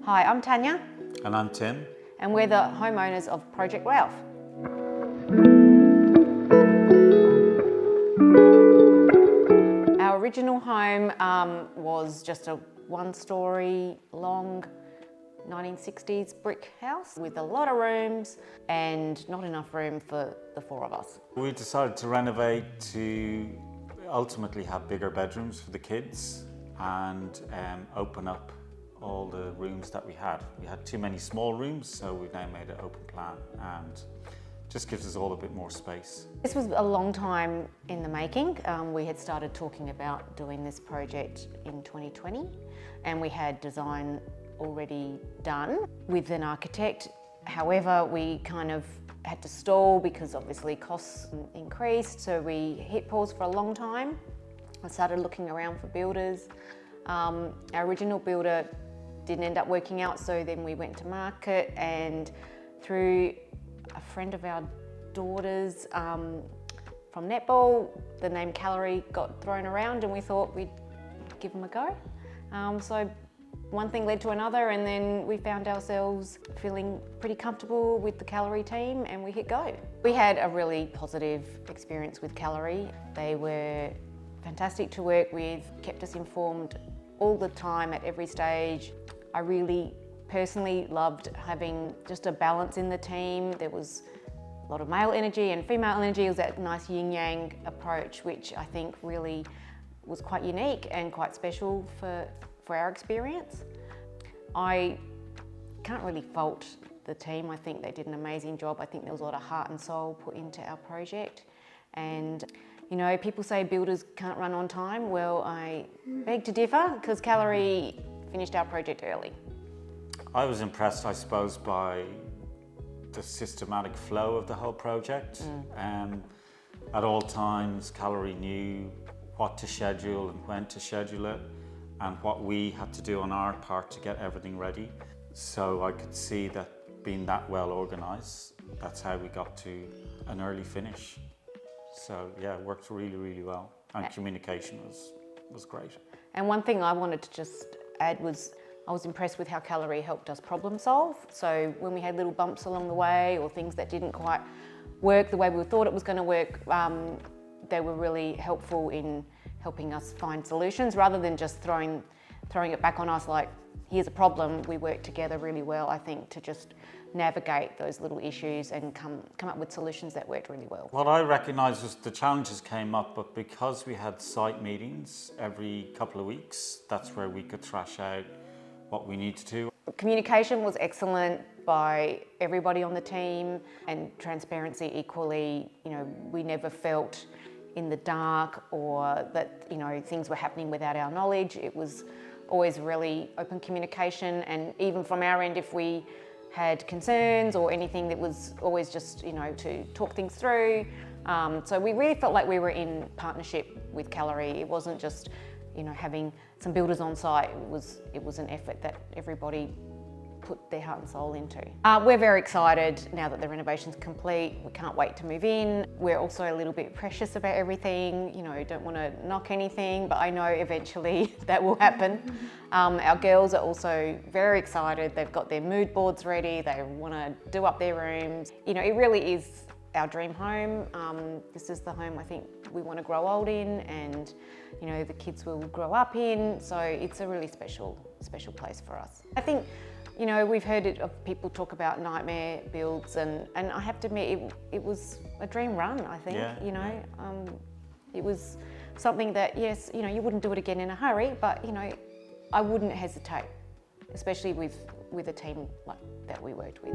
Hi, I'm Tanya. And I'm Tim. And we're the homeowners of Project Ralph. Our original home was just a one-storey long 1960s brick house with a lot of rooms and not enough room for the four of us. We decided to renovate to ultimately have bigger bedrooms for the kids and open up all the rooms that we had. We had too many small rooms, so we've now made an open plan and just gives us all a bit more space. This was a long time in the making. We had started talking about doing this project in 2020 and we had design already done with an architect. However, we kind of had to stall because obviously costs increased, so we hit pause for a long time. I started looking around for builders. Our original builder didn't end up working out, so then we went to market, and through a friend of our daughter's from netball, the name Callery got thrown around and we thought we'd give them a go. So one thing led to another, and then we found ourselves feeling pretty comfortable with the Callery team and we hit go. We had a really positive experience with Callery. They were fantastic to work with, kept us informed all the time at every stage. I really personally loved having just a balance in the team. There was a lot of male energy and female energy. It was that nice yin-yang approach, which I think really was quite unique and quite special for our experience. I can't really fault the team. I think they did an amazing job. I think there was a lot of heart and soul put into our project. And you know, people say builders can't run on time. Well, I beg to differ, because Callery finished our project early. I was impressed, I suppose, by the systematic flow of the whole project. At all times, Callery knew what to schedule and when to schedule it, and what we had to do on our part to get everything ready. So I could see that being that well organised, that's how we got to an early finish. So yeah, it worked really, really well. And communication was great. And one thing I wanted to just add was, I was impressed with how Callery helped us problem solve. So when we had little bumps along the way or things that didn't quite work the way we thought it was going to work, they were really helpful in helping us find solutions rather than just throwing it back on us like, here's a problem. We worked together really well, I think, to just navigate those little issues and come up with solutions that worked really well. What I recognised was the challenges came up, but because we had site meetings every couple of weeks, that's where we could thrash out what we needed to. Communication was excellent by everybody on the team, and transparency equally. You know, we never felt in the dark or that, you know, things were happening without our knowledge. It was always really open communication, and even from our end, if we had concerns or anything, that was always just, you know, to talk things through. So we really felt like we were in partnership with Callery. It wasn't just, you know, having some builders on site. It was an effort that everybody put their heart and soul into. We're very excited now that the renovation's complete. We can't wait to move in. We're also a little bit precious about everything. You know, don't want to knock anything, but I know eventually that will happen. Our girls are also very excited. They've got their mood boards ready. They want to do up their rooms. You know, it really is our dream home. This is the home I think we want to grow old in, and you know, the kids will grow up in. So it's a really special place for us. I think, you know, we've heard it of people talk about nightmare builds, and I have to admit it was a dream run, I think. Yeah, you know, it was something that, yes, you know, you wouldn't do it again in a hurry, but you know, I wouldn't hesitate, especially with a team like that we worked with.